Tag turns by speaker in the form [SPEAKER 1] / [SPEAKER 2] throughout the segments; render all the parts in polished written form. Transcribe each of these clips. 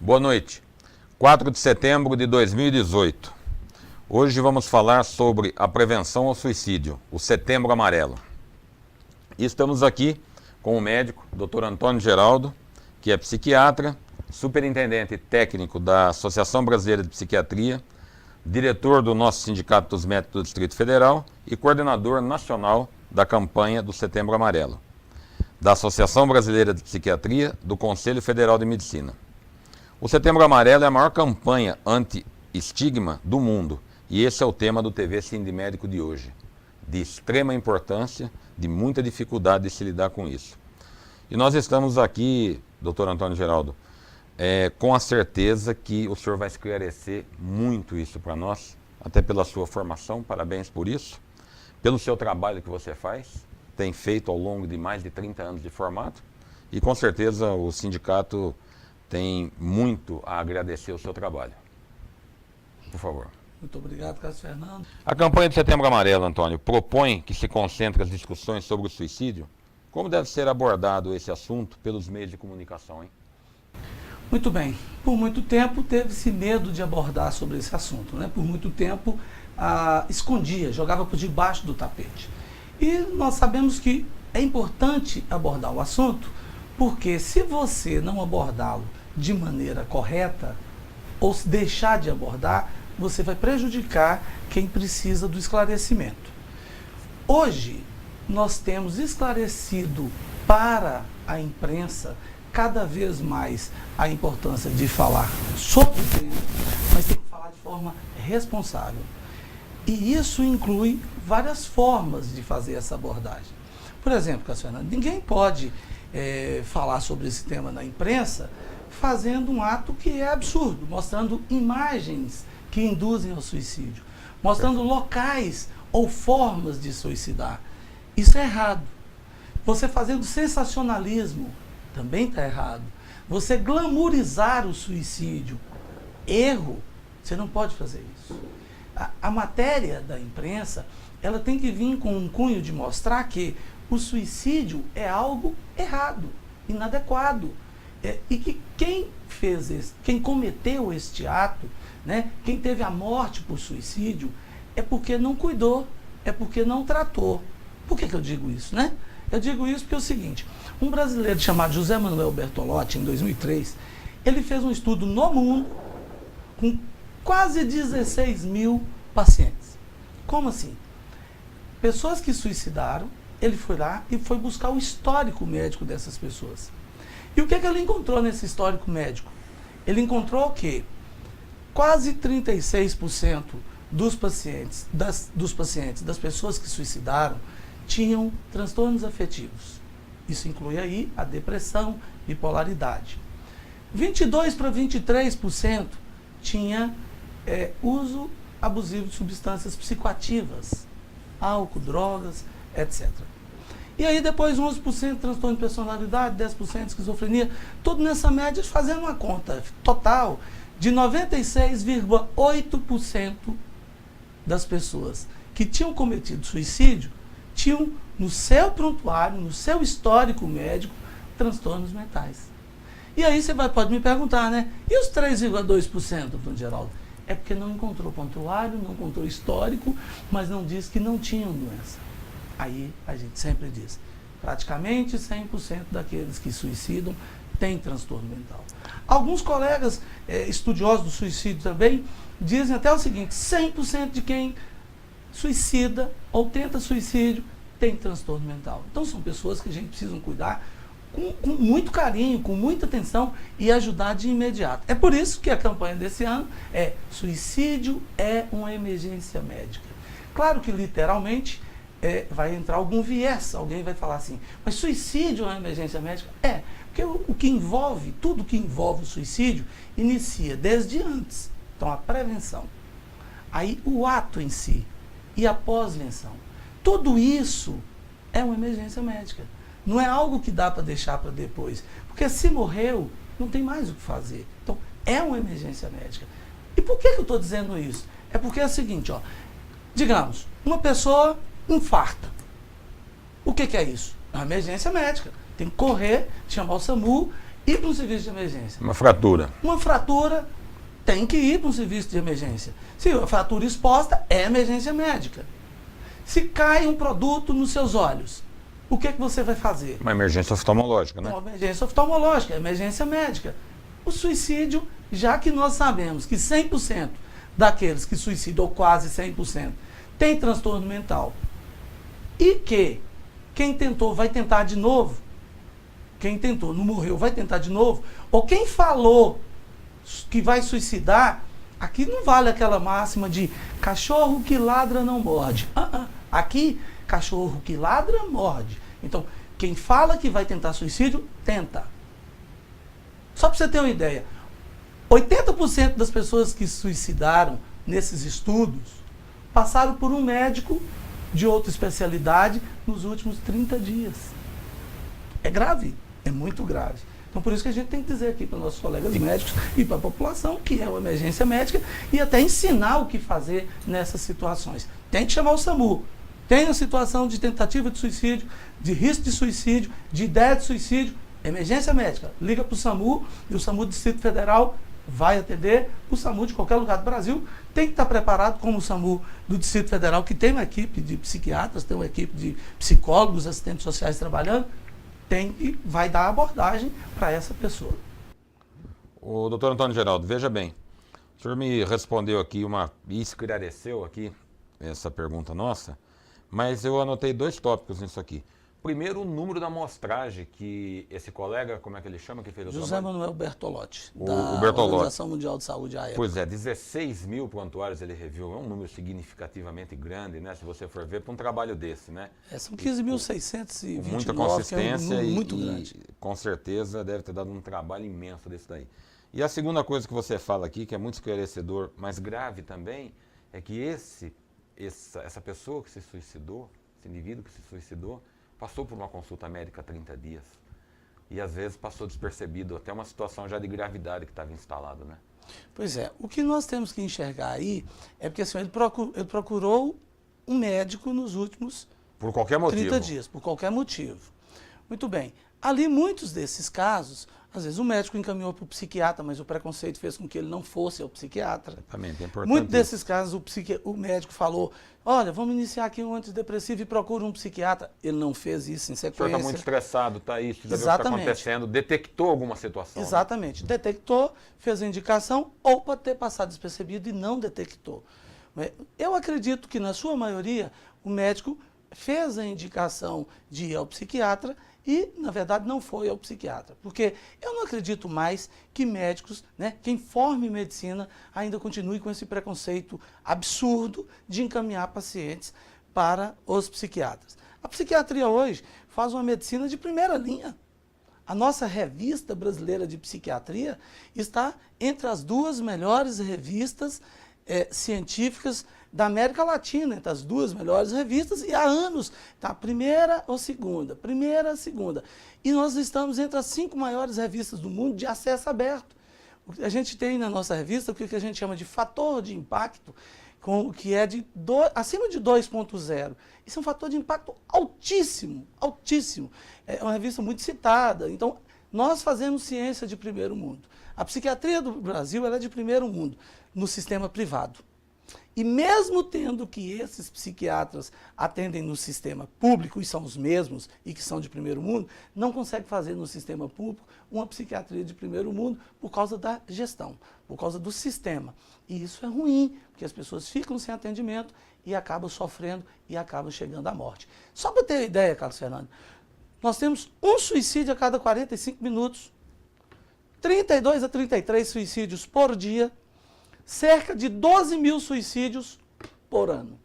[SPEAKER 1] Boa noite. 4 de setembro de 2018. Hoje vamos falar sobre a prevenção ao suicídio, o Setembro Amarelo. E estamos aqui com o médico, Dr. Antônio Geraldo, que é psiquiatra, superintendente técnico da Associação Brasileira de Psiquiatria, diretor do nosso Sindicato dos Médicos do Distrito Federal e coordenador nacional da campanha do Setembro Amarelo, da Associação Brasileira de Psiquiatria, do Conselho Federal de Medicina. O Setembro Amarelo é a maior campanha anti-estigma do mundo e esse é o tema do TV Cine Médico de hoje, de extrema importância, de muita dificuldade de se lidar com isso. E nós estamos aqui, doutor Antônio Geraldo, com a certeza que o senhor vai esclarecer muito isso para nós, até pela sua formação, parabéns por isso, pelo seu trabalho que você faz, tem feito ao longo de mais de 30 anos de formato, e com certeza o sindicato tem muito a agradecer o seu trabalho. Por favor.
[SPEAKER 2] Muito obrigado, Carlos Fernando.
[SPEAKER 1] A campanha de Setembro Amarelo, Antônio, propõe que se concentre as discussões sobre o suicídio. Como deve ser abordado esse assunto pelos meios de comunicação, hein?
[SPEAKER 2] Muito bem. Por muito tempo teve-se medo de abordar sobre esse assunto, né? Por muito tempo escondia, jogava por debaixo do tapete. E nós sabemos que é importante abordar o assunto, porque se você não abordá-lo de maneira correta, ou se deixar de abordar, você vai prejudicar quem precisa do esclarecimento. Hoje, nós temos esclarecido para a imprensa cada vez mais a importância de falar sobre o tema, mas tem que falar de forma responsável. E isso inclui várias formas de fazer essa abordagem. Por exemplo, Cássio Fernando, ninguém pode falar sobre esse tema na imprensa fazendo um ato que é absurdo, mostrando imagens que induzem ao suicídio, mostrando locais ou formas de suicidar. Isso é errado. Você fazendo sensacionalismo também está errado. Você glamourizar o suicídio, erro. Você não pode fazer isso. A matéria da imprensa, ela tem que vir com um cunho de mostrar que o suicídio é algo errado, inadequado. E que quem cometeu este ato, né, quem teve a morte por suicídio, é porque não cuidou, é porque não tratou. Por que eu digo isso, né? Eu digo isso porque é o seguinte, um brasileiro chamado José Manuel Bertolotti, em 2003, ele fez um estudo no mundo com quase 16 mil pacientes. Como assim? Pessoas que suicidaram, ele foi lá e foi buscar o histórico médico dessas pessoas. E o que ele encontrou nesse histórico médico? Ele encontrou que quase 36% dos pacientes, das pessoas que suicidaram, tinham transtornos afetivos. Isso inclui aí a depressão, bipolaridade. 22 para 23% tinha uso abusivo de substâncias psicoativas, álcool, drogas, etc. E aí depois 11% transtorno de personalidade, 10% esquizofrenia, tudo nessa média, fazendo uma conta total de 96,8% das pessoas que tinham cometido suicídio tinham no seu prontuário, no seu histórico médico, transtornos mentais. E aí você pode me perguntar, né? E os 3,2%, Antônio Geraldo? É porque não encontrou prontuário, não encontrou histórico, mas não diz que não tinham doença. Aí a gente sempre diz, praticamente 100% daqueles que suicidam têm transtorno mental. Alguns colegas estudiosos do suicídio também dizem até o seguinte, 100% de quem suicida ou tenta suicídio tem transtorno mental. Então são pessoas que a gente precisa cuidar com muito carinho, com muita atenção e ajudar de imediato. É por isso que a campanha desse ano é Suicídio é uma emergência médica. Claro que literalmente vai entrar algum viés, alguém vai falar assim, mas suicídio é uma emergência médica? É, porque o que envolve, tudo que envolve o suicídio, inicia desde antes. Então a prevenção, aí o ato em si e a pós-venção. Tudo isso é uma emergência médica. Não é algo que dá para deixar para depois. Porque se morreu, não tem mais o que fazer. Então, é uma emergência médica. E por que eu estou dizendo isso? É porque é o seguinte, ó, digamos, uma pessoa infarta. O que é isso? É uma emergência médica. Tem que correr, chamar o SAMU ir para um serviço de emergência.
[SPEAKER 1] Uma fratura.
[SPEAKER 2] Uma fratura tem que ir para um serviço de emergência. Se a fratura exposta, é emergência médica. Se cai um produto nos seus olhos, o que você vai fazer?
[SPEAKER 1] Uma emergência oftalmológica, né?
[SPEAKER 2] Uma emergência oftalmológica, emergência médica. O suicídio, já que nós sabemos que 100% daqueles que suicidam, ou quase 100%, tem transtorno mental, e que quem tentou vai tentar de novo, quem tentou não morreu vai tentar de novo, ou quem falou que vai suicidar, aqui não vale aquela máxima de cachorro que ladra não morde. Aqui, cachorro que ladra, morde. Então, quem fala que vai tentar suicídio, tenta. Só para você ter uma ideia, 80% das pessoas que se suicidaram nesses estudos passaram por um médico de outra especialidade nos últimos 30 dias. É grave, é muito grave. Então, por isso que a gente tem que dizer aqui para os nossos colegas médicos e para a população que é uma emergência médica e até ensinar o que fazer nessas situações. Tem que chamar o SAMU. Tem a situação de tentativa de suicídio, de risco de suicídio, de ideia de suicídio, emergência médica. Liga para o SAMU e o SAMU do Distrito Federal vai atender. O SAMU de qualquer lugar do Brasil tem que estar preparado, como o SAMU do Distrito Federal, que tem uma equipe de psiquiatras, tem uma equipe de psicólogos, assistentes sociais trabalhando, tem e vai dar abordagem para essa pessoa.
[SPEAKER 1] O doutor Antônio Geraldo, veja bem, o senhor me respondeu aqui e esclareceu aqui essa pergunta nossa, mas eu anotei 2 tópicos nisso aqui. Primeiro, o número da amostragem que esse colega, como é que ele chama, que fez o
[SPEAKER 2] José
[SPEAKER 1] trabalho?
[SPEAKER 2] Manuel Bertolotti,
[SPEAKER 1] O
[SPEAKER 2] da
[SPEAKER 1] Bertolotti.
[SPEAKER 2] Organização Mundial de Saúde à época.
[SPEAKER 1] Pois é, 16 mil prontuários ele reviu, é um número significativamente grande, né? Se você for ver, para um trabalho desse, né?
[SPEAKER 2] São 15.629,
[SPEAKER 1] Com muita
[SPEAKER 2] que é um
[SPEAKER 1] consistência
[SPEAKER 2] número
[SPEAKER 1] e,
[SPEAKER 2] muito grande.
[SPEAKER 1] com certeza deve ter dado um trabalho imenso desse daí. E a segunda coisa que você fala aqui, que é muito esclarecedor, mas grave também, é que essa pessoa que se suicidou, esse indivíduo que se suicidou, passou por uma consulta médica há 30 dias. E às vezes passou despercebido, até uma situação já de gravidade que estava instalada, né?
[SPEAKER 2] Pois é, o que nós temos que enxergar aí é porque assim, ele procurou um médico nos últimos
[SPEAKER 1] Por qualquer motivo.
[SPEAKER 2] 30 dias, por qualquer motivo. Muito bem. Ali, muitos desses casos, às vezes o médico encaminhou para o psiquiatra, mas o preconceito fez com que ele não fosse ao psiquiatra.
[SPEAKER 1] Exatamente, é importante.
[SPEAKER 2] Muitos desses casos, o médico falou, olha, vamos iniciar aqui um antidepressivo e procura um psiquiatra. Ele não fez isso em
[SPEAKER 1] O senhor
[SPEAKER 2] sequência.
[SPEAKER 1] está muito estressado, está isso, já viu o que está
[SPEAKER 2] Exatamente.
[SPEAKER 1] acontecendo, detectou alguma situação.
[SPEAKER 2] Exatamente. Né? Detectou, fez a indicação, ou pode ter passado despercebido e não detectou. Eu acredito que, na sua maioria, o médico fez a indicação de ir ao psiquiatra e, na verdade, não foi ao psiquiatra. Porque eu não acredito mais que médicos, né, quem forme medicina, ainda continue com esse preconceito absurdo de encaminhar pacientes para os psiquiatras. A psiquiatria hoje faz uma medicina de primeira linha. A nossa revista brasileira de psiquiatria está entre as 2 melhores revistas científicas da América Latina, entre as 2 melhores revistas, e há anos está primeira ou segunda, e nós estamos entre as 5 maiores revistas do mundo de acesso aberto. A gente tem na nossa revista o que a gente chama de fator de impacto, que é acima de 2.0. Isso é um fator de impacto altíssimo, altíssimo. É uma revista muito citada. Então, nós fazemos ciência de primeiro mundo. A psiquiatria do Brasil ela é de primeiro mundo no sistema privado. E mesmo tendo que esses psiquiatras atendem no sistema público, e são os mesmos, e que são de primeiro mundo, não consegue fazer no sistema público uma psiquiatria de primeiro mundo por causa da gestão, por causa do sistema. E isso é ruim, porque as pessoas ficam sem atendimento e acabam sofrendo e acabam chegando à morte. Só para ter ideia, Carlos Fernando, nós temos um suicídio a cada 45 minutos, 32 a 33 suicídios por dia, cerca de 12 mil suicídios por ano.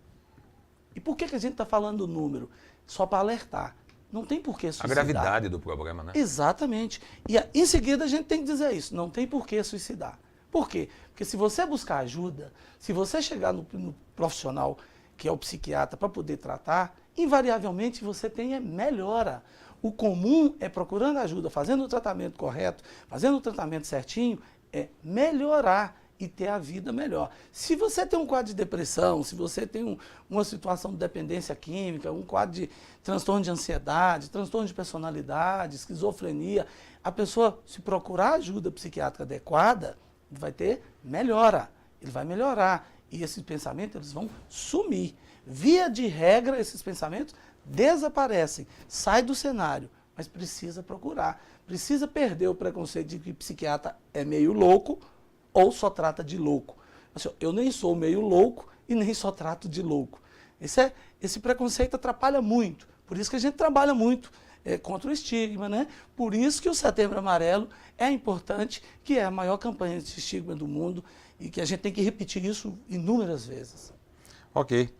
[SPEAKER 2] E por que a gente está falando o número? Só para alertar. Não tem por que suicidar.
[SPEAKER 1] A gravidade do problema, né?
[SPEAKER 2] Exatamente. E em seguida a gente tem que dizer isso. Não tem por que suicidar. Por quê? Porque se você buscar ajuda, se você chegar no profissional, que é o psiquiatra, para poder tratar, invariavelmente você tem melhora. O comum é procurando ajuda, fazendo o tratamento correto, fazendo o tratamento certinho, é melhorar. e ter a vida melhor. Se você tem um quadro de depressão, se você tem uma situação de dependência química, um quadro de transtorno de ansiedade, transtorno de personalidade, esquizofrenia, a pessoa, se procurar ajuda psiquiátrica adequada, vai ter melhora, ele vai melhorar. E esses pensamentos eles vão sumir. Via de regra, esses pensamentos desaparecem, saem do cenário, mas precisa procurar. Precisa perder o preconceito de que psiquiatra é meio louco ou só trata de louco. Assim, eu nem sou meio louco e nem só trato de louco. Esse preconceito atrapalha muito. Por isso que a gente trabalha muito contra o estigma, né? Por isso que o Setembro Amarelo é importante, que é a maior campanha de estigma do mundo e que a gente tem que repetir isso inúmeras vezes.
[SPEAKER 1] Ok.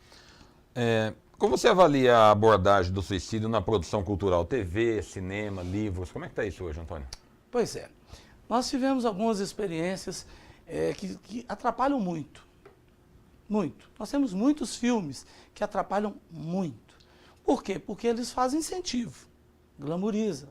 [SPEAKER 1] Como você avalia a abordagem do suicídio na produção cultural? TV, cinema, livros, como é que está isso hoje, Antônio?
[SPEAKER 2] Pois é. Nós tivemos algumas experiências que atrapalham muito. Muito. Nós temos muitos filmes que atrapalham muito. Por quê? Porque eles fazem incentivo, glamoriza,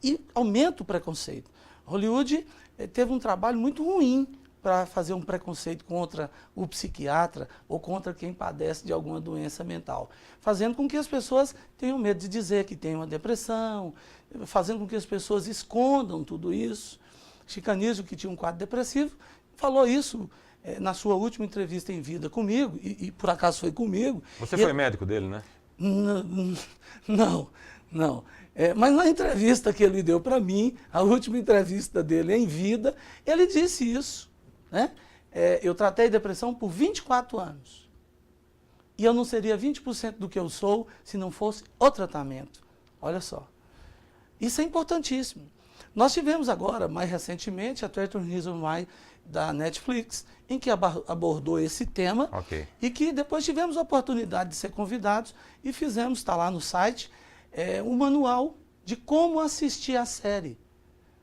[SPEAKER 2] e aumenta o preconceito. Hollywood teve um trabalho muito ruim para fazer um preconceito contra o psiquiatra ou contra quem padece de alguma doença mental, fazendo com que as pessoas tenham medo de dizer que tem uma depressão, fazendo com que as pessoas escondam tudo isso. Chico Anísio, que tinha um quadro depressivo, falou isso na sua última entrevista em vida comigo, e por acaso foi comigo.
[SPEAKER 1] Você foi médico dele, né?
[SPEAKER 2] Não. Mas na entrevista que ele deu para mim, a última entrevista dele em vida, ele disse isso. Né? Eu tratei depressão por 24 anos. E eu não seria 20% do que eu sou se não fosse o tratamento. Olha só. Isso é importantíssimo. Nós tivemos agora, mais recentemente, a 13 Reasons Why da Netflix, em que abordou esse tema, e que depois tivemos a oportunidade de ser convidados e fizemos, está lá no site, um manual de como assistir a série.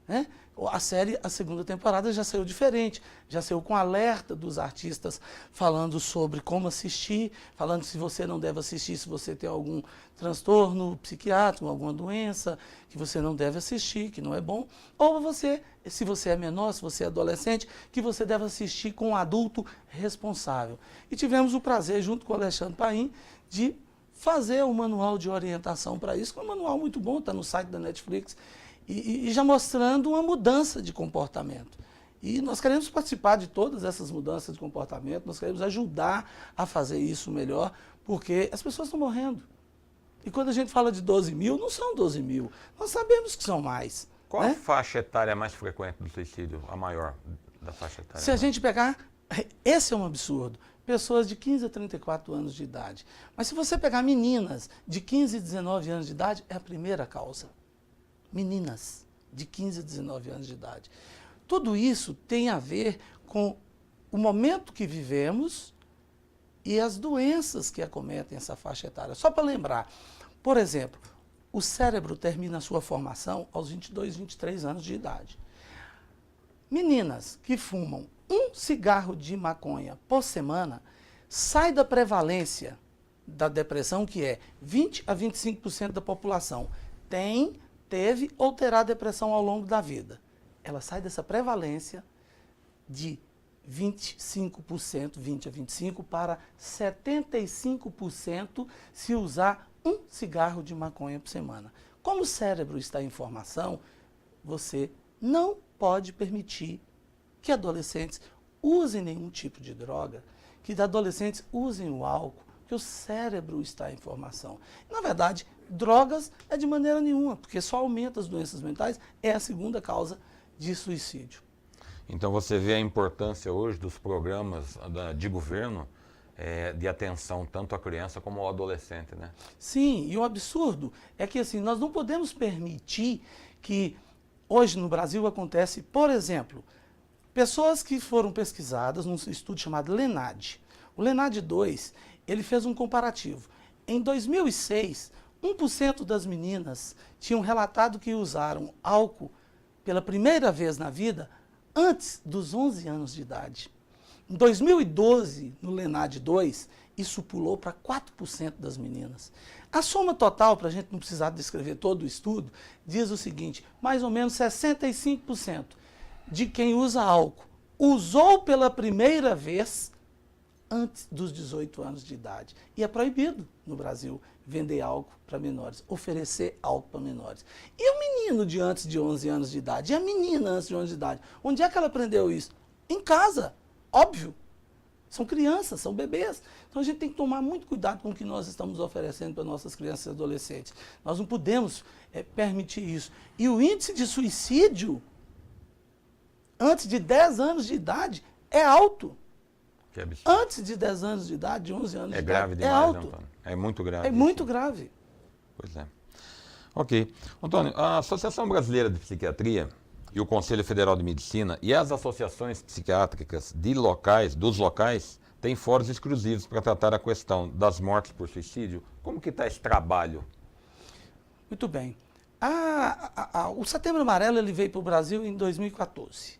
[SPEAKER 2] Né? A série, a segunda temporada já saiu diferente, já saiu com alerta dos artistas falando sobre como assistir, falando se você não deve assistir se você tem algum transtorno psiquiátrico, alguma doença, que você não deve assistir, que não é bom, ou você, se você é menor, se você é adolescente, que você deve assistir com um adulto responsável. E tivemos o prazer, junto com o Alexandre Paim, de fazer um manual de orientação para isso, que é um manual muito bom, está no site da Netflix, e já mostrando uma mudança de comportamento. E nós queremos participar de todas essas mudanças de comportamento, nós queremos ajudar a fazer isso melhor, porque as pessoas estão morrendo. E quando a gente fala de 12 mil, não são 12 mil, nós sabemos que são mais.
[SPEAKER 1] Qual a faixa etária mais frequente do suicídio, a maior da faixa etária?
[SPEAKER 2] Se a gente pegar, esse é um absurdo, pessoas de 15 a 34 anos de idade. Mas se você pegar meninas de 15 a 19 anos de idade, é a primeira causa. Meninas de 15 a 19 anos de idade. Tudo isso tem a ver com o momento que vivemos e as doenças que acometem essa faixa etária. Só para lembrar, por exemplo, o cérebro termina a sua formação aos 22, 23 anos de idade. Meninas que fumam um cigarro de maconha por semana sai da prevalência da depressão, que é 20 a 25% da população teve ou terá depressão ao longo da vida. Ela sai dessa prevalência de 25%, 20 a 25%, para 75% se usar um cigarro de maconha por semana. Como o cérebro está em formação, você não pode permitir que adolescentes usem nenhum tipo de droga, que adolescentes usem o álcool, que o cérebro está em formação. Na verdade, drogas é de maneira nenhuma, porque só aumenta as doenças mentais, é a segunda causa de suicídio.
[SPEAKER 1] Então você vê a importância hoje dos programas de governo de atenção tanto à criança como ao adolescente, né?
[SPEAKER 2] Sim, e o absurdo é que assim, nós não podemos permitir que hoje no Brasil acontece, por exemplo, pessoas que foram pesquisadas num estudo chamado LENAD. O LENAD 2, ele fez um comparativo. Em 2006, 1% das meninas tinham relatado que usaram álcool pela primeira vez na vida antes dos 11 anos de idade. Em 2012, no LENAD 2, isso pulou para 4% das meninas. A soma total, para a gente não precisar descrever todo o estudo, diz o seguinte: mais ou menos 65% de quem usa álcool usou pela primeira vez antes dos 18 anos de idade. E é proibido no Brasil vender álcool para menores, oferecer álcool para menores. E o menino de antes de 11 anos de idade? E a menina antes de 11 de idade? Onde é que ela aprendeu isso? Em casa, óbvio. São crianças, são bebês. Então a gente tem que tomar muito cuidado com o que nós estamos oferecendo para nossas crianças e adolescentes. Nós não podemos permitir isso. E o índice de suicídio antes de 10 anos de idade é alto.
[SPEAKER 1] Que absurdo.
[SPEAKER 2] Antes de 10 anos de idade, de 11 anos de idade,
[SPEAKER 1] É grave demais,
[SPEAKER 2] é alto.
[SPEAKER 1] né, Antônio? É muito grave.
[SPEAKER 2] É muito grave.
[SPEAKER 1] Pois é. Ok. Antônio, a Associação Brasileira de Psiquiatria e o Conselho Federal de Medicina e as associações psiquiátricas dos locais têm fóruns exclusivos para tratar a questão das mortes por suicídio. Como que está esse trabalho?
[SPEAKER 2] Muito bem. O Setembro Amarelo ele veio para o Brasil em 2014.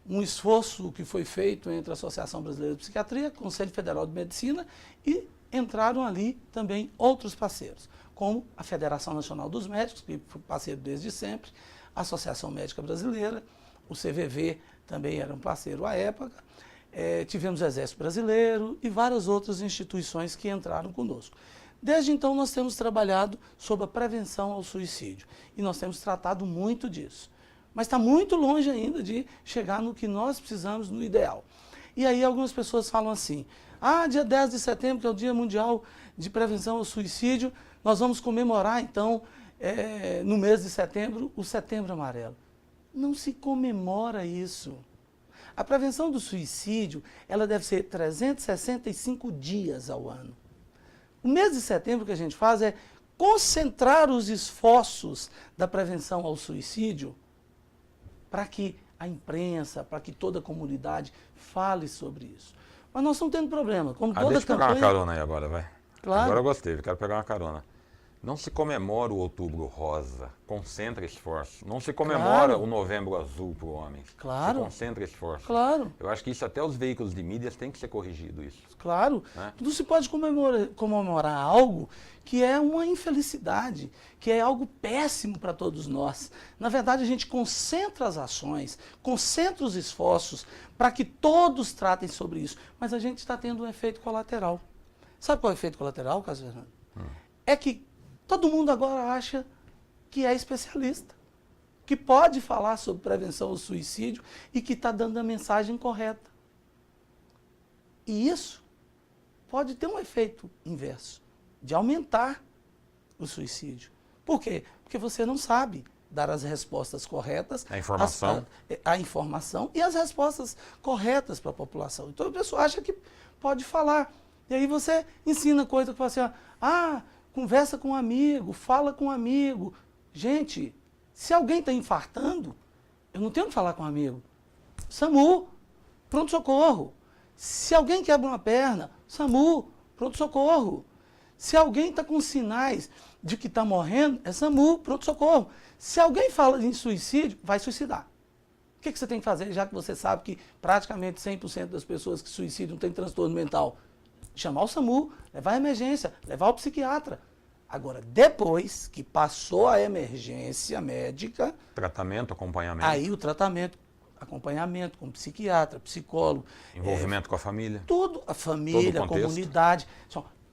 [SPEAKER 2] Um esforço que foi feito entre a Associação Brasileira de Psiquiatria, Conselho Federal de Medicina e entraram ali também outros parceiros, como a Federação Nacional dos Médicos, que foi parceiro desde sempre, a Associação Médica Brasileira, o CVV também era um parceiro à época, tivemos o Exército Brasileiro e várias outras instituições que entraram conosco. Desde então nós temos trabalhado sobre a prevenção ao suicídio e nós temos tratado muito disso. Mas está muito longe ainda de chegar no que nós precisamos, no ideal. E aí algumas pessoas falam assim, dia 10 de setembro, que é o Dia Mundial de Prevenção ao Suicídio, nós vamos comemorar então, no mês de setembro, o Setembro Amarelo. Não se comemora isso. A prevenção do suicídio, ela deve ser 365 dias ao ano. O mês de setembro que a gente faz é concentrar os esforços da prevenção ao suicídio para que a imprensa, para que toda a comunidade fale sobre isso. Mas nós estamos tendo problema. Como toda
[SPEAKER 1] Deixa eu pegar
[SPEAKER 2] campanha...
[SPEAKER 1] uma carona aí agora, vai.
[SPEAKER 2] Claro.
[SPEAKER 1] Agora eu gostei, quero pegar uma carona. Não se comemora o Outubro Rosa, concentra esforço. Não se comemora
[SPEAKER 2] Claro.
[SPEAKER 1] o Novembro Azul para o homem.
[SPEAKER 2] Claro.
[SPEAKER 1] Se concentra esforço.
[SPEAKER 2] Claro.
[SPEAKER 1] Eu acho que isso até os veículos de mídias tem que ser corrigido isso.
[SPEAKER 2] Claro.
[SPEAKER 1] Né?
[SPEAKER 2] Não se pode comemorar algo que é uma infelicidade, que é algo péssimo para todos nós. Na verdade, a gente concentra as ações, concentra os esforços para que todos tratem sobre isso. Mas a gente está tendo um efeito colateral. Sabe qual é o efeito colateral, Carlos Fernando? É que todo mundo agora acha que é especialista, que pode falar sobre prevenção ao suicídio e que está dando a mensagem correta. E isso pode ter um efeito inverso, de aumentar o suicídio. Por quê? Porque você não sabe dar as respostas corretas,
[SPEAKER 1] A informação.
[SPEAKER 2] a informação e as respostas corretas para a população. Então a pessoa acha que pode falar. E aí você ensina coisa que fala assim, conversa com um amigo, fala com um amigo. Gente, se alguém está infartando, eu não tenho que falar com um amigo. SAMU, pronto-socorro. Se alguém quebra uma perna, SAMU, pronto-socorro. Se alguém está com sinais de que está morrendo, é SAMU, pronto-socorro. Se alguém fala em suicídio, vai suicidar. O que você tem que fazer, já que você sabe que praticamente 100% das pessoas que suicidam têm transtorno mental? Chamar o SAMU, levar a emergência, levar o psiquiatra. Agora, depois que passou a emergência médica...
[SPEAKER 1] Tratamento, acompanhamento.
[SPEAKER 2] Aí o tratamento, acompanhamento com psiquiatra, psicólogo...
[SPEAKER 1] Envolvimento com a família.
[SPEAKER 2] Tudo, a família,
[SPEAKER 1] Todo o
[SPEAKER 2] a
[SPEAKER 1] contexto.
[SPEAKER 2] comunidade.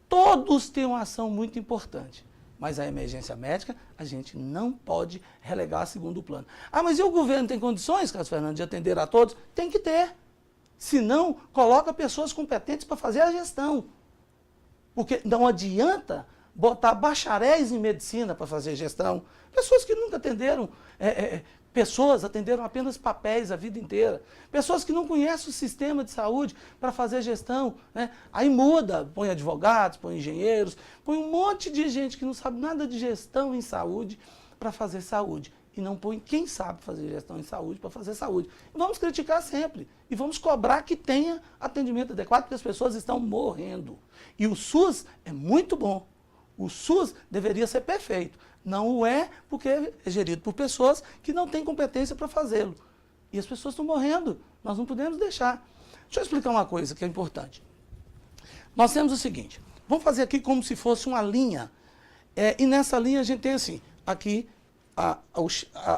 [SPEAKER 2] Todos têm uma ação muito importante. Mas a emergência médica, a gente não pode relegar a segundo plano. Mas e o governo tem condições, Carlos Fernando, de atender a todos? Tem que ter. Senão, coloca pessoas competentes para fazer a gestão. Porque não adianta botar bacharéis em medicina para fazer gestão. Pessoas que nunca atenderam, pessoas atenderam apenas papéis a vida inteira. Pessoas que não conhecem o sistema de saúde para fazer gestão. Né? Aí muda, põe advogados, põe engenheiros, põe um monte de gente que não sabe nada de gestão em saúde para fazer saúde. E não põe quem sabe fazer gestão em saúde para fazer saúde. E vamos criticar sempre. E vamos cobrar que tenha atendimento adequado, porque as pessoas estão morrendo. E o SUS é muito bom. O SUS deveria ser perfeito. Não o é, porque é gerido por pessoas que não têm competência para fazê-lo. E as pessoas estão morrendo. Nós não podemos deixar. Deixa eu explicar uma coisa que é importante. Nós temos o seguinte. Vamos fazer aqui como se fosse uma linha. E nessa linha a gente tem assim, aqui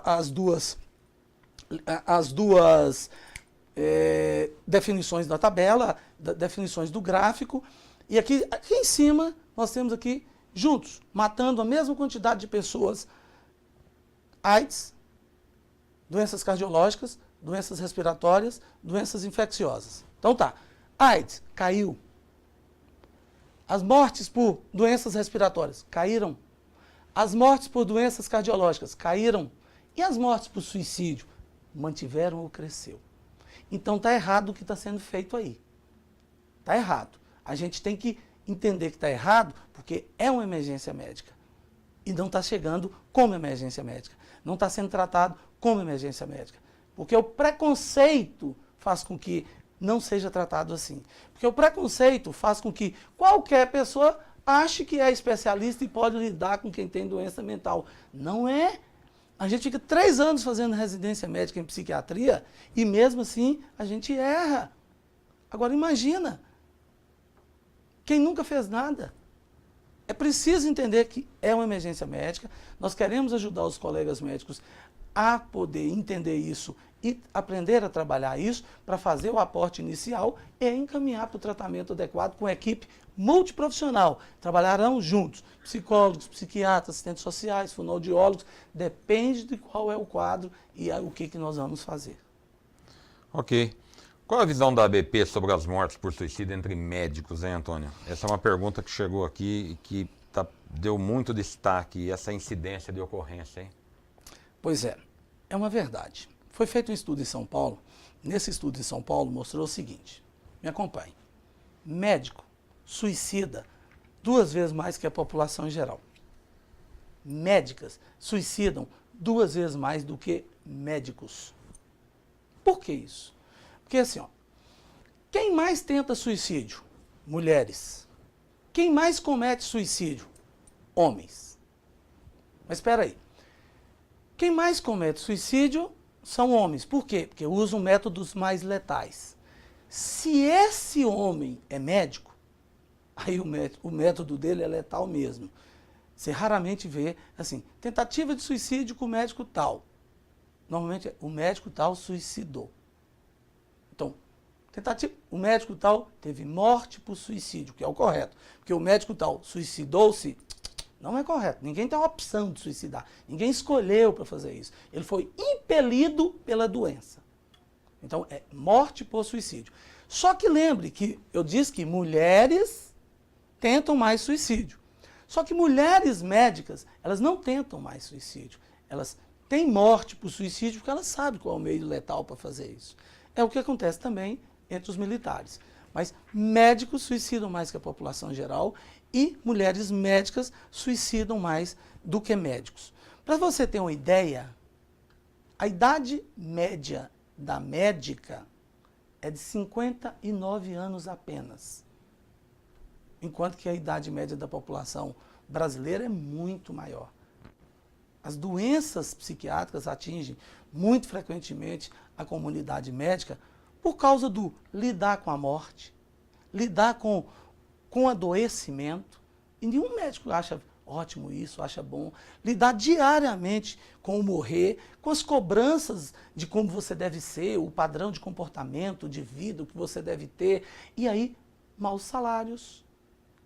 [SPEAKER 2] as duas definições da tabela, definições do gráfico. E aqui em cima, nós temos aqui, juntos, matando a mesma quantidade de pessoas, AIDS, doenças cardiológicas, doenças respiratórias, doenças infecciosas. Então tá, AIDS caiu. As mortes por doenças respiratórias caíram. As mortes por doenças cardiológicas caíram. E as mortes por suicídio mantiveram ou cresceu. Então está errado o que está sendo feito aí. Está errado. A gente tem que entender que está errado porque é uma emergência médica. E não está chegando como emergência médica. Não está sendo tratado como emergência médica. Porque o preconceito faz com que não seja tratado assim. Porque o preconceito faz com que qualquer pessoa ache que é especialista e pode lidar com quem tem doença mental. Não é. A gente fica 3 anos fazendo residência médica em psiquiatria e mesmo assim a gente erra. Agora imagina, quem nunca fez nada. É preciso entender que é uma emergência médica. Nós queremos ajudar os colegas médicos a poder entender isso e aprender a trabalhar isso para fazer o aporte inicial e encaminhar para o tratamento adequado com a equipe multiprofissional. Trabalharão juntos, psicólogos, psiquiatras, assistentes sociais, fonoaudiólogos, depende de qual é o quadro e o que nós vamos fazer.
[SPEAKER 1] Ok. Qual a visão da ABP sobre as mortes por suicídio entre médicos, hein, Antônio? Essa é uma pergunta que chegou aqui e que deu muito destaque, essa incidência de ocorrência, hein?
[SPEAKER 2] Pois é uma verdade. Foi feito um estudo em São Paulo. Nesse estudo em São Paulo mostrou o seguinte, me acompanhe. Médico suicida 2 vezes mais que a população em geral. Médicas suicidam 2 vezes mais do que médicos. Por que isso? Porque assim, quem mais tenta suicídio? Mulheres. Quem mais comete suicídio? Homens. Mas espera aí. Quem mais comete suicídio são homens. Por quê? Porque usam métodos mais letais. Se esse homem é médico, aí o método dele é letal mesmo. Você raramente vê, assim, tentativa de suicídio com o médico tal. Normalmente o médico tal suicidou. Então, o médico tal teve morte por suicídio, que é o correto. Porque o médico tal suicidou-se, não é correto. Ninguém tem a opção de suicidar. Ninguém escolheu para fazer isso. Ele foi impelido pela doença. Então, é morte por suicídio. Só que lembre que eu disse que mulheres tentam mais suicídio. Só que mulheres médicas, elas não tentam mais suicídio. Elas têm morte por suicídio porque elas sabem qual é o meio letal para fazer isso. É o que acontece também entre os militares. Mas médicos suicidam mais que a população em geral e mulheres médicas suicidam mais do que médicos. Para você ter uma ideia, a idade média da médica é de 59 anos apenas. Enquanto que a idade média da população brasileira é muito maior. As doenças psiquiátricas atingem muito frequentemente a comunidade médica por causa do lidar com a morte, lidar com adoecimento. E nenhum médico acha ótimo isso, acha bom. Lidar diariamente com o morrer, com as cobranças de como você deve ser, o padrão de comportamento, de vida que você deve ter. E aí, maus salários.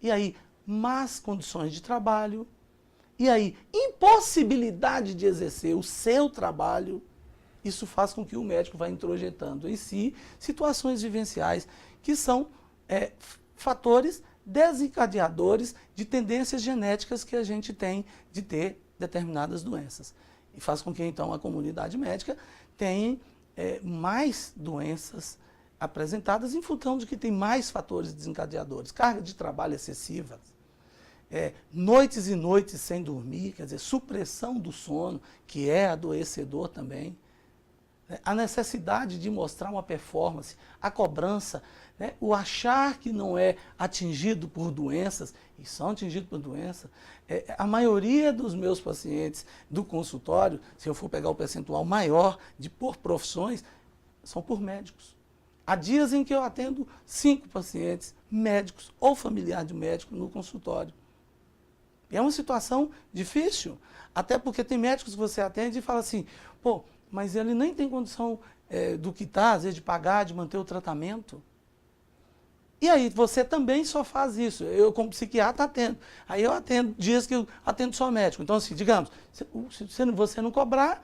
[SPEAKER 2] E aí, más condições de trabalho. E aí, impossibilidade de exercer o seu trabalho. Isso faz com que o médico vá introjetando em si situações vivenciais que são fatores desencadeadores de tendências genéticas que a gente tem de ter determinadas doenças. E faz com que, então, a comunidade médica tenha mais doenças apresentadas em função de que tem mais fatores desencadeadores. Carga de trabalho excessiva, noites e noites sem dormir, quer dizer, supressão do sono, que é adoecedor também. A necessidade de mostrar uma performance, a cobrança, o achar que não é atingido por doenças, e são atingidos por doença. A maioria dos meus pacientes do consultório, se eu for pegar o percentual maior por profissões, são por médicos. Há dias em que eu atendo 5 pacientes médicos ou familiar de médico no consultório. E é uma situação difícil, até porque tem médicos que você atende e fala assim, pô, mas ele nem tem condição do que está, às vezes, de pagar, de manter o tratamento. E aí você também só faz isso. Eu, como psiquiatra, atendo. Aí eu atendo dias que eu atendo só médico. Então, assim, digamos, se você não cobrar,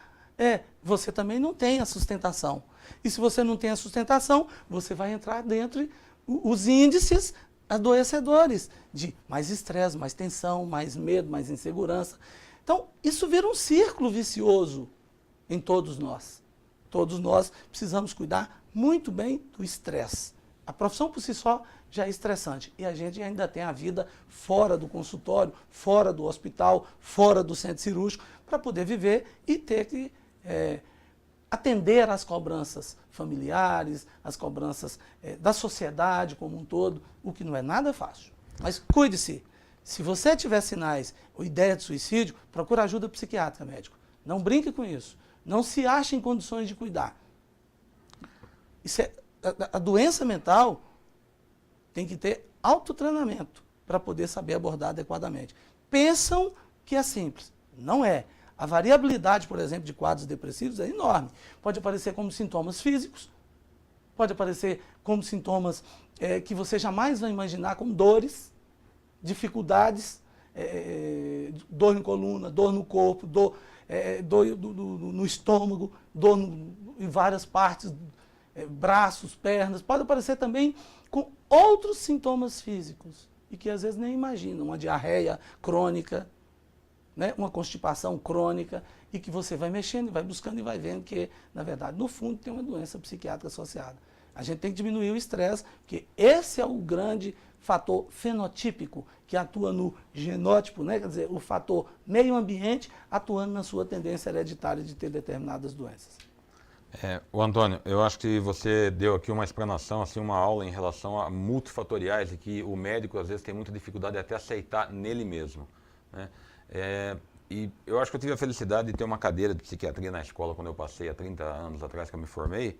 [SPEAKER 2] você também não tem a sustentação. E se você não tem a sustentação, você vai entrar dentro os índices adoecedores de mais estresse, mais tensão, mais medo, mais insegurança. Então, isso vira um círculo vicioso em todos nós. Todos nós precisamos cuidar muito bem do estresse. A profissão por si só já é estressante. E a gente ainda tem a vida fora do consultório, fora do hospital, fora do centro cirúrgico, para poder viver e ter que atender às cobranças familiares, às cobranças da sociedade como um todo, o que não é nada fácil. Mas cuide-se. Se você tiver sinais ou ideia de suicídio, procure ajuda psiquiátrica, médico. Não brinque com isso. Não se ache em condições de cuidar. A doença mental tem que ter autotreinamento para poder saber abordar adequadamente. Pensam que é simples. Não é. A variabilidade, por exemplo, de quadros depressivos é enorme. Pode aparecer como sintomas físicos, pode aparecer como sintomas que você jamais vai imaginar, como dores, dificuldades, dor em coluna, dor no corpo, dor no estômago, dor em várias partes, braços, pernas. Pode aparecer também com outros sintomas físicos e que às vezes nem imaginam, uma diarreia crônica, né, uma constipação crônica, e que você vai mexendo, vai buscando e vai vendo que, na verdade, no fundo tem uma doença psiquiátrica associada. A gente tem que diminuir o estresse, porque esse é o grande fator fenotípico que atua no genótipo, né? Quer dizer, o fator meio ambiente atuando na sua tendência hereditária de ter determinadas doenças.
[SPEAKER 1] O Antônio, eu acho que você deu aqui uma explanação, assim, uma aula em relação a multifatoriais e que o médico às vezes tem muita dificuldade até aceitar nele mesmo, né? E eu acho que eu tive a felicidade de ter uma cadeira de psiquiatria na escola quando eu passei há 30 anos atrás que eu me formei.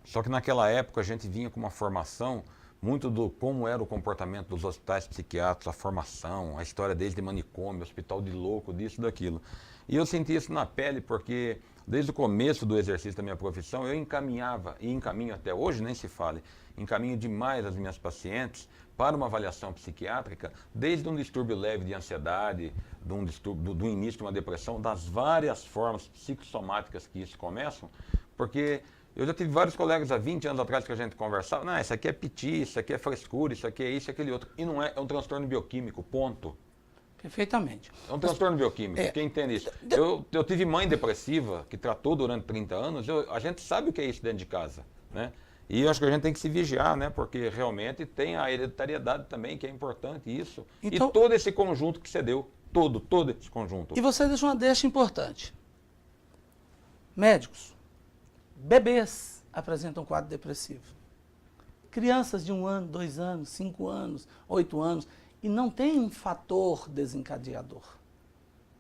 [SPEAKER 1] Só que naquela época a gente vinha com uma formação muito do como era o comportamento dos hospitais psiquiátricos, a formação, a história deles de manicômio, hospital de louco, disso, daquilo. E eu senti isso na pele porque desde o começo do exercício da minha profissão eu encaminhava, e encaminho até hoje, nem se fale, encaminho demais as minhas pacientes para uma avaliação psiquiátrica, desde um distúrbio leve de ansiedade, do início de uma depressão, das várias formas psicossomáticas que isso começam, porque eu já tive vários colegas há 20 anos atrás que a gente conversava, não, isso aqui é piti, isso aqui é frescura, isso aqui é isso, aquele outro. E não é, é um transtorno bioquímico, ponto.
[SPEAKER 2] Perfeitamente.
[SPEAKER 1] É um transtorno bioquímico, quem entende isso? Eu tive mãe depressiva que tratou durante 30 anos, a gente sabe o que é isso dentro de casa, né? E eu acho que a gente tem que se vigiar, né? Porque realmente tem a hereditariedade também, que é importante isso. Então, e todo esse conjunto que você deu, todo esse conjunto.
[SPEAKER 2] E você deixa uma deixa importante. Médicos, bebês apresentam quadro depressivo. Crianças de 1 ano, 2 anos, 5 anos, 8 anos, e não tem um fator desencadeador.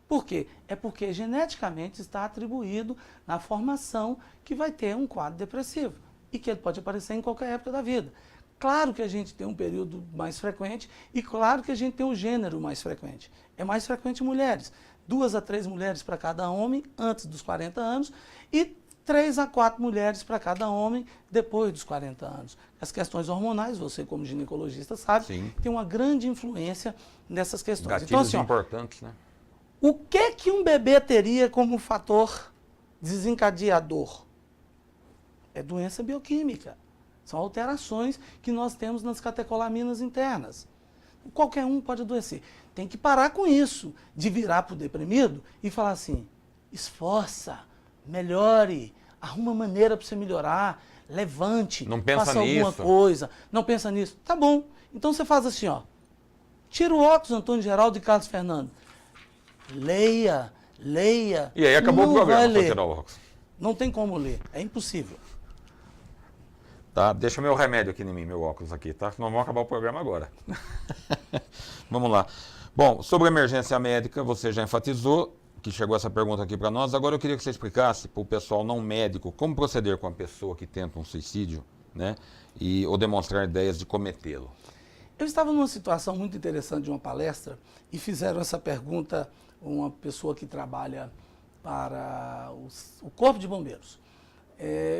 [SPEAKER 2] Por quê? É porque geneticamente está atribuído na formação que vai ter um quadro depressivo e que ele pode aparecer em qualquer época da vida. Claro que a gente tem um período mais frequente e claro que a gente tem um gênero mais frequente. É mais frequente em mulheres. 2 a 3 mulheres para cada homem antes dos 40 anos e 3 a 4 mulheres para cada homem depois dos 40 anos. As questões hormonais, você como ginecologista sabe,
[SPEAKER 1] Sim,
[SPEAKER 2] tem uma grande influência nessas questões.
[SPEAKER 1] Gatilhos
[SPEAKER 2] então, assim,
[SPEAKER 1] importantes, né?
[SPEAKER 2] O que um bebê teria como fator desencadeador? É doença bioquímica. São alterações que nós temos nas catecolaminas internas. Qualquer um pode adoecer. Tem que parar com isso, de virar para o deprimido e falar assim, esforça, melhore, arruma maneira para você melhorar, levante,
[SPEAKER 1] não pensa
[SPEAKER 2] faça alguma
[SPEAKER 1] nisso.
[SPEAKER 2] coisa. Não pensa nisso. Tá bom. Então você faz assim, ó. Tira o óculos, Antônio Geraldo e Carlos Fernando. Leia.
[SPEAKER 1] E aí acabou o programa, só tirar o óculos.
[SPEAKER 2] Não tem como ler, é impossível.
[SPEAKER 1] Tá, deixa meu remédio aqui em mim, meu óculos aqui, tá? Senão vamos acabar o programa agora. Vamos lá. Bom, sobre a emergência médica, você já enfatizou que chegou essa pergunta aqui para nós. Agora eu queria que você explicasse para o pessoal não médico como proceder com a pessoa que tenta um suicídio, né? Ou demonstrar ideias de cometê-lo.
[SPEAKER 2] Eu estava numa situação muito interessante de uma palestra e fizeram essa pergunta uma pessoa que trabalha para o Corpo de Bombeiros.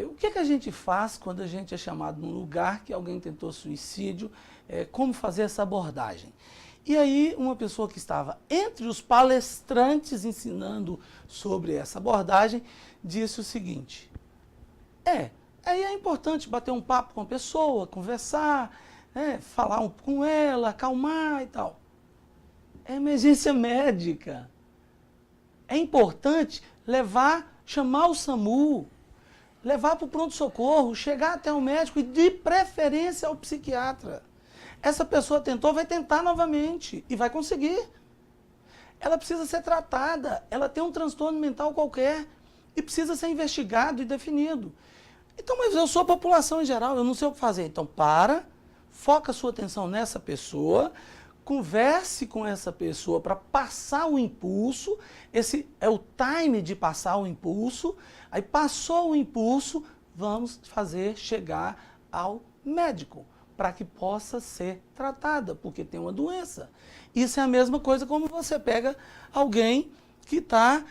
[SPEAKER 2] O que a gente faz quando a gente é chamado num lugar que alguém tentou suicídio? Como fazer essa abordagem? E aí uma pessoa que estava entre os palestrantes ensinando sobre essa abordagem disse o seguinte: aí é importante bater um papo com a pessoa, conversar, falar com ela, acalmar e tal. É emergência médica. É importante chamar o SAMU, levar para o pronto-socorro, chegar até o médico e, de preferência, ao psiquiatra. Essa pessoa tentou, vai tentar novamente e vai conseguir. Ela precisa ser tratada, ela tem um transtorno mental qualquer e precisa ser investigado e definido. Então, mas eu sou a população em geral, eu não sei o que fazer. Então, foca a sua atenção nessa pessoa, converse com essa pessoa para passar o impulso. Esse é o time de passar o impulso. Aí passou o impulso, vamos fazer chegar ao médico para que possa ser tratada, porque tem uma doença. Isso é a mesma coisa como você pega alguém que está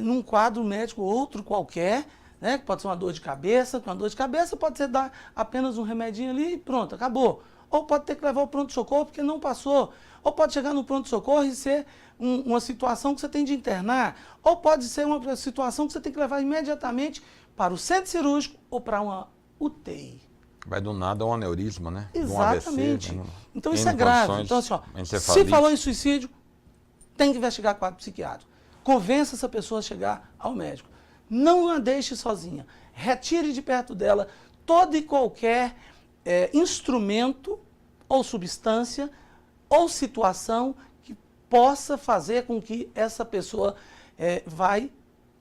[SPEAKER 2] num quadro médico outro qualquer, né, que pode ser uma dor de cabeça. Com uma dor de cabeça pode ser dar apenas um remedinho ali e pronto, acabou. Ou pode ter que levar ao pronto-socorro porque não passou. Ou pode chegar no pronto-socorro e ser uma situação que você tem de internar. Ou pode ser uma situação que você tem que levar imediatamente para o centro cirúrgico ou para uma UTI.
[SPEAKER 1] Vai do nada a um aneurisma, né?
[SPEAKER 2] Exatamente.
[SPEAKER 1] Um AVC,
[SPEAKER 2] então isso é grave. Então, assim, se falou em suicídio, tem que investigar quadro psiquiátrico. Convença essa pessoa a chegar ao médico. Não a deixe sozinha. Retire de perto dela todo e qualquer instrumento ou substância ou situação que possa fazer com que essa pessoa vai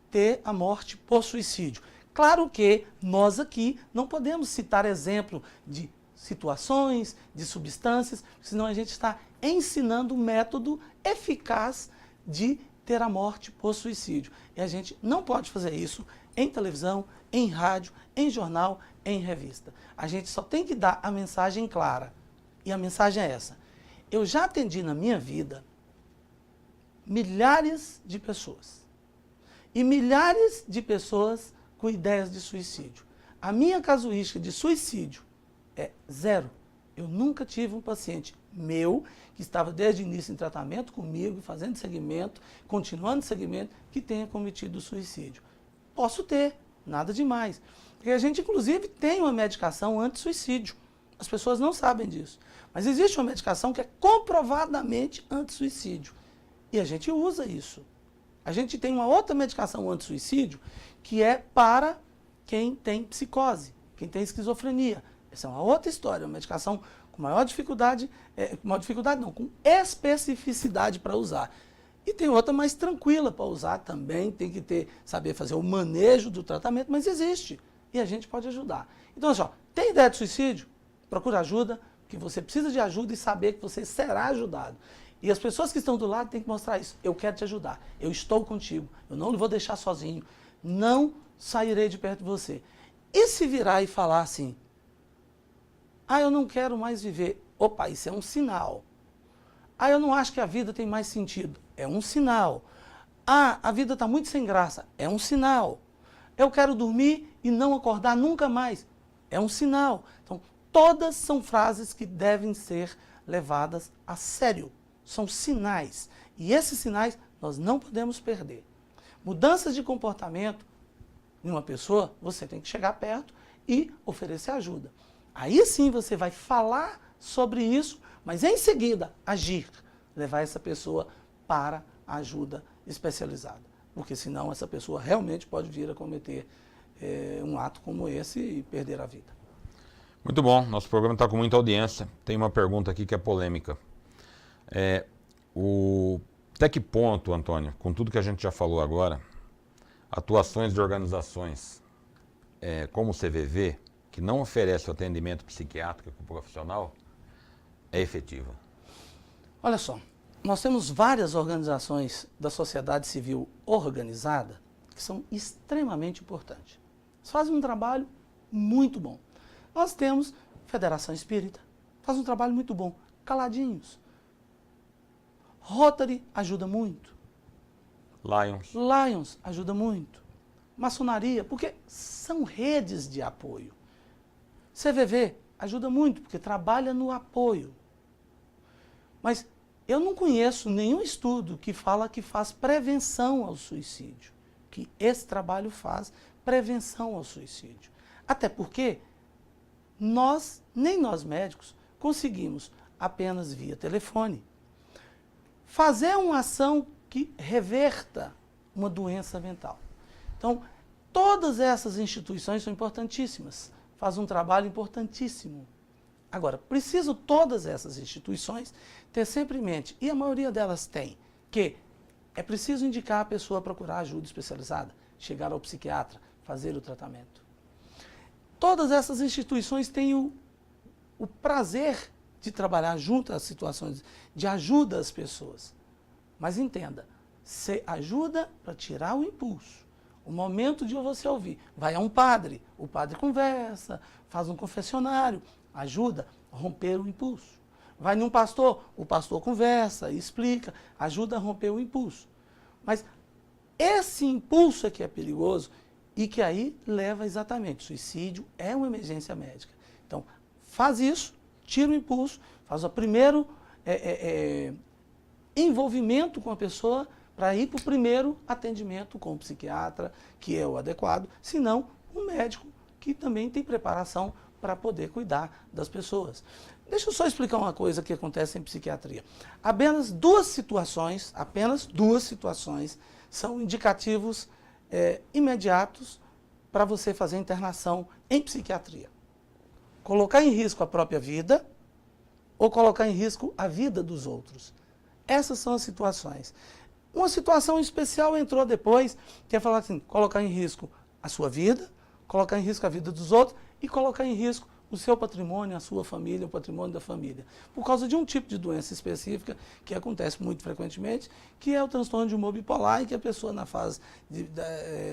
[SPEAKER 2] ter a morte por suicídio. Claro que nós aqui não podemos citar exemplo de situações, de substâncias, senão a gente está ensinando um método eficaz de ter a morte por suicídio. E a gente não pode fazer isso em televisão, em rádio, em jornal, em revista. A gente só tem que dar a mensagem clara. E a mensagem é essa: eu já atendi na minha vida milhares de pessoas. E milhares de pessoas com ideias de suicídio. A minha casuística de suicídio é 0. Eu nunca tive um paciente meu que estava desde o início em tratamento comigo, fazendo seguimento, continuando seguimento, que tenha cometido suicídio. Posso ter, nada demais. Porque a gente, inclusive, tem uma medicação anti-suicídio. As pessoas não sabem disso. Mas existe uma medicação que é comprovadamente anti-suicídio. E a gente usa isso. A gente tem uma outra medicação anti-suicídio que é para quem tem psicose, quem tem esquizofrenia. Essa é uma outra história, uma medicação com maior dificuldade, com especificidade para usar. E tem outra mais tranquila para usar também, tem que saber fazer o manejo do tratamento, mas existe. E a gente pode ajudar. Então, assim, tem ideia de suicídio? Procura ajuda, porque você precisa de ajuda e saber que você será ajudado. E as pessoas que estão do lado têm que mostrar isso. Eu quero te ajudar, eu estou contigo, eu não lhe vou deixar sozinho, não sairei de perto de você. E se virar e falar assim: eu não quero mais viver. Opa, isso é um sinal. Eu não acho que a vida tem mais sentido. É um sinal. A vida está muito sem graça. É um sinal. Eu quero dormir e não acordar nunca mais. É um sinal. Então, todas são frases que devem ser levadas a sério. São sinais. E esses sinais nós não podemos perder. Mudanças de comportamento em uma pessoa, você tem que chegar perto e oferecer ajuda. Aí sim você vai falar sobre isso, mas em seguida agir, levar essa pessoa para a ajuda especializada. Porque senão essa pessoa realmente pode vir a cometer um ato como esse e perder a vida.
[SPEAKER 1] Muito bom, nosso programa está com muita audiência. Tem uma pergunta aqui que é polêmica. Até que ponto, Antônio, com tudo que a gente já falou agora, atuações de organizações como o CVV, que não oferece o atendimento psiquiátrico profissional, é efetiva?
[SPEAKER 2] Olha só, nós temos várias organizações da sociedade civil organizada que são extremamente importantes. Eles fazem um trabalho muito bom. Nós temos Federação Espírita, faz um trabalho muito bom, caladinhos. Rotary ajuda muito. Lions ajuda muito. Maçonaria, porque são redes de apoio. CVV ajuda muito, porque trabalha no apoio. Mas eu não conheço nenhum estudo que fala que faz prevenção ao suicídio, que esse trabalho faz prevenção ao suicídio. Até porque nem nós médicos, conseguimos, apenas via telefone, fazer uma ação que reverta uma doença mental. Então, todas essas instituições são importantíssimas, fazem um trabalho importantíssimo. Agora, preciso todas essas instituições ter sempre em mente, e a maioria delas tem, que é preciso indicar a pessoa a procurar ajuda especializada, chegar ao psiquiatra, fazer o tratamento. Todas essas instituições têm o prazer de trabalhar junto às situações de ajuda às pessoas. Mas entenda, você ajuda para tirar o impulso. O momento de você ouvir. Vai a um padre, o padre conversa, faz um confessionário, ajuda a romper o impulso. Vai num pastor, o pastor conversa, explica, ajuda a romper o impulso. Mas esse impulso é que é perigoso e que aí leva exatamente. Suicídio é uma emergência médica. Então, faz isso, tira o impulso, faz o primeiro envolvimento com a pessoa para ir para o primeiro atendimento com o psiquiatra, que é o adequado, se não, um médico que também tem preparação para poder cuidar das pessoas. Deixa eu só explicar uma coisa que acontece em psiquiatria. Apenas duas situações são indicativos imediatos para você fazer internação em psiquiatria. Colocar em risco a própria vida ou colocar em risco a vida dos outros. Essas são as situações. Uma situação especial entrou depois, que é falar assim, colocar em risco a sua vida, colocar em risco a vida dos outros e colocar em risco o seu patrimônio, a sua família, o patrimônio da família. Por causa de um tipo de doença específica que acontece muito frequentemente, que é o transtorno de humor bipolar, em que a pessoa na fase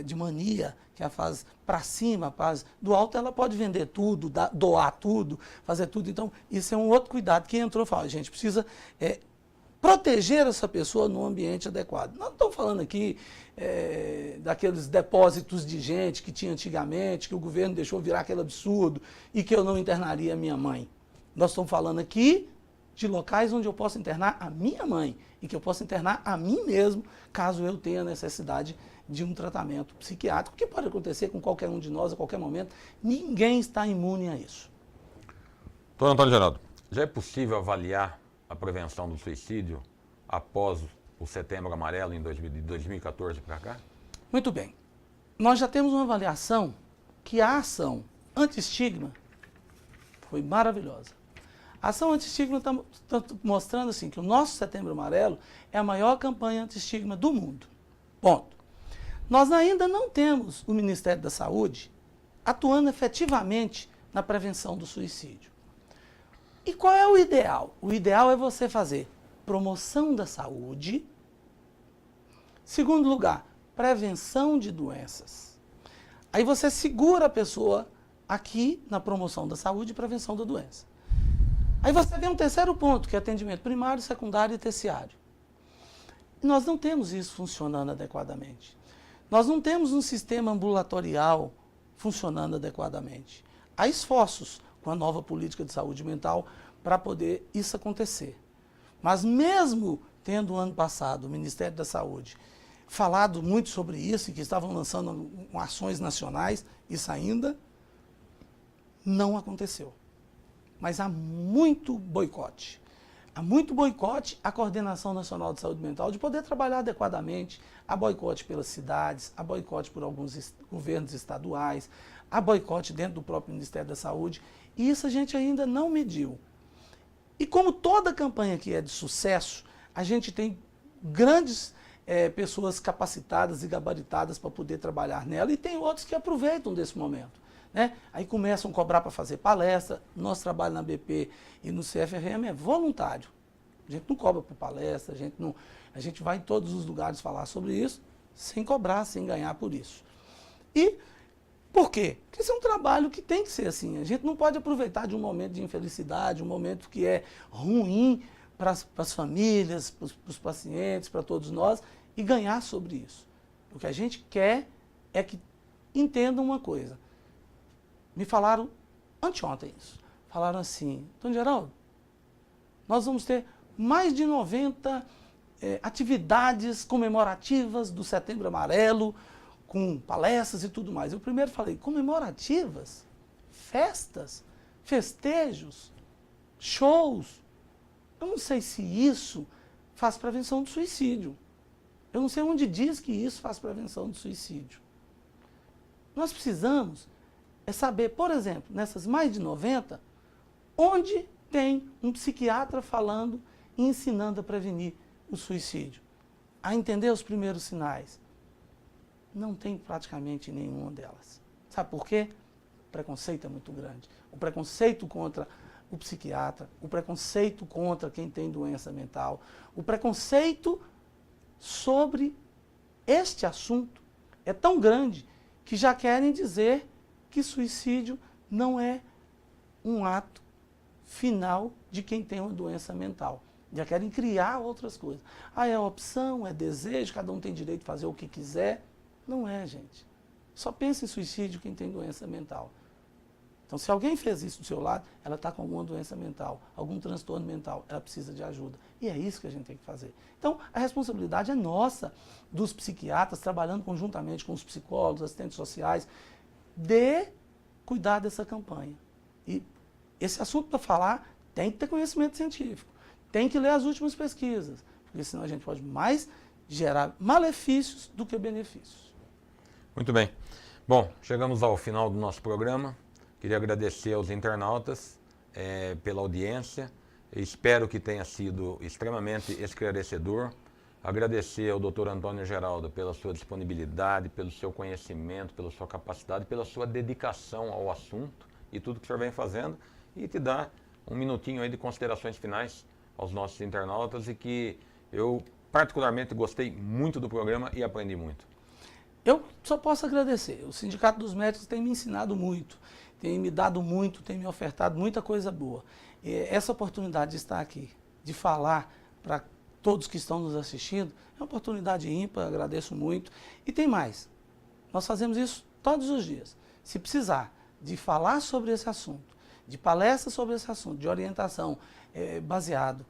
[SPEAKER 2] de mania, que é a fase para cima, a fase do alto, ela pode vender tudo, doar tudo, fazer tudo. Então, isso é um outro cuidado que entrou e fala, a gente precisa proteger essa pessoa no ambiente adequado. Nós não estamos falando aqui daqueles depósitos de gente que tinha antigamente, que o governo deixou virar aquele absurdo e que eu não internaria a minha mãe. Nós estamos falando aqui de locais onde eu posso internar a minha mãe e que eu posso internar a mim mesmo, caso eu tenha necessidade de um tratamento psiquiátrico, que pode acontecer com qualquer um de nós a qualquer momento. Ninguém está imune a isso.
[SPEAKER 1] Doutor Antônio Geraldo, já é possível avaliar a prevenção do suicídio após o Setembro Amarelo de 2014 para cá?
[SPEAKER 2] Muito bem. Nós já temos uma avaliação que a ação anti-estigma foi maravilhosa. A ação anti-estigma está mostrando assim, que o nosso Setembro Amarelo é a maior campanha anti-estigma do mundo. Ponto. Nós ainda não temos o Ministério da Saúde atuando efetivamente na prevenção do suicídio. E qual é o ideal? O ideal é você fazer promoção da saúde. Segundo lugar, prevenção de doenças. Aí você segura a pessoa aqui na promoção da saúde e prevenção da doença. Aí você vê um terceiro ponto, que é atendimento primário, secundário e terciário. E nós não temos isso funcionando adequadamente. Nós não temos um sistema ambulatorial funcionando adequadamente. Há esforços com a nova política de saúde mental para poder isso acontecer. Mas mesmo tendo ano passado o Ministério da Saúde falado muito sobre isso e que estavam lançando ações nacionais, isso ainda não aconteceu. Mas há muito boicote. Há muito boicote à Coordenação Nacional de Saúde Mental de poder trabalhar adequadamente. Há boicote pelas cidades, há boicote por alguns governos estaduais, há boicote dentro do próprio Ministério da Saúde. E isso a gente ainda não mediu. E como toda campanha que é de sucesso, a gente tem grandes pessoas capacitadas e gabaritadas para poder trabalhar nela e tem outros que aproveitam desse momento. Né? Aí começam a cobrar para fazer palestra. Nosso trabalho na BP e no CFRM é voluntário. A gente não cobra por palestra, a gente vai em todos os lugares falar sobre isso, sem cobrar, sem ganhar por isso. E por quê? Porque isso é um trabalho que tem que ser assim. A gente não pode aproveitar de um momento de infelicidade, um momento que é ruim para as famílias, para os pacientes, para todos nós, e ganhar sobre isso. O que a gente quer é que entendam uma coisa. Me falaram anteontem isso. Falaram assim, Dom Geraldo, nós vamos ter mais de 90 atividades comemorativas do Setembro Amarelo, com palestras e tudo mais. Eu primeiro falei, comemorativas? Festas? Festejos? Shows? Eu não sei se isso faz prevenção do suicídio. Eu não sei onde diz que isso faz prevenção do suicídio. Nós precisamos saber, por exemplo, nessas mais de 90, onde tem um psiquiatra falando e ensinando a prevenir o suicídio, a entender os primeiros sinais. Não tem praticamente nenhuma delas. Sabe por quê? O preconceito é muito grande. O preconceito contra o psiquiatra, o preconceito contra quem tem doença mental, o preconceito sobre este assunto é tão grande que já querem dizer que suicídio não é um ato final de quem tem uma doença mental. Já querem criar outras coisas. Ah, é opção, é desejo, cada um tem direito de fazer o que quiser. Não é, gente. Só pensa em suicídio quem tem doença mental. Então, se alguém fez isso do seu lado, ela está com alguma doença mental, algum transtorno mental, ela precisa de ajuda. E é isso que a gente tem que fazer. Então, a responsabilidade é nossa, dos psiquiatras, trabalhando conjuntamente com os psicólogos, assistentes sociais, de cuidar dessa campanha. E esse assunto para falar tem que ter conhecimento científico, tem que ler as últimas pesquisas, porque senão a gente pode mais gerar malefícios do que benefícios.
[SPEAKER 1] Muito bem. Bom, chegamos ao final do nosso programa. Queria agradecer aos internautas pela audiência. Espero que tenha sido extremamente esclarecedor. Agradecer ao Dr. Antônio Geraldo pela sua disponibilidade, pelo seu conhecimento, pela sua capacidade, pela sua dedicação ao assunto e tudo que o senhor vem fazendo. E te dar um minutinho aí de considerações finais aos nossos internautas e que eu particularmente gostei muito do programa e aprendi muito.
[SPEAKER 2] Eu só posso agradecer. O Sindicato dos Médicos tem me ensinado muito, tem me dado muito, tem me ofertado muita coisa boa. E essa oportunidade de estar aqui, de falar para todos que estão nos assistindo, é uma oportunidade ímpar, agradeço muito. E tem mais, nós fazemos isso todos os dias. Se precisar de falar sobre esse assunto, de palestras sobre esse assunto, de orientação baseado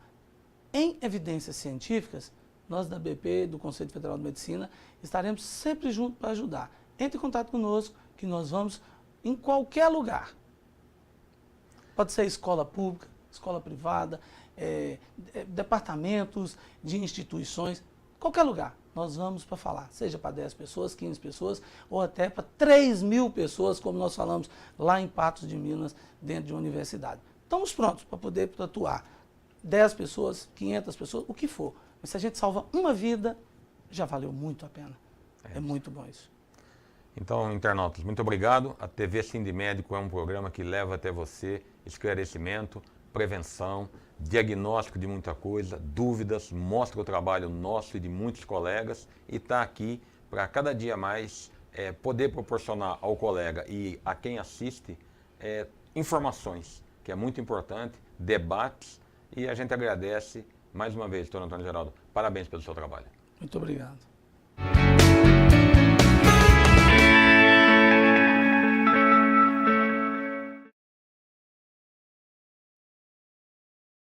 [SPEAKER 2] em evidências científicas, nós da BP, do Conselho Federal de Medicina, estaremos sempre juntos para ajudar. Entre em contato conosco, que nós vamos em qualquer lugar. Pode ser escola pública, escola privada, departamentos de instituições, qualquer lugar. Nós vamos para falar, seja para 10 pessoas, 15 pessoas, ou até para 3.000 pessoas, como nós falamos lá em Patos de Minas, dentro de uma universidade. Estamos prontos para poder atuar. 10 pessoas, 500 pessoas, o que for. Mas se a gente salva uma vida, já valeu muito a pena. É muito bom isso.
[SPEAKER 1] Então, internautas, muito obrigado. A TV Sindimédico é um programa que leva até você esclarecimento, prevenção, diagnóstico de muita coisa, dúvidas, mostra o trabalho nosso e de muitos colegas e está aqui para cada dia mais poder proporcionar ao colega e a quem assiste informações, que é muito importante, debates, e a gente agradece mais uma vez, doutor Antônio Geraldo. Parabéns pelo seu trabalho.
[SPEAKER 2] Muito obrigado.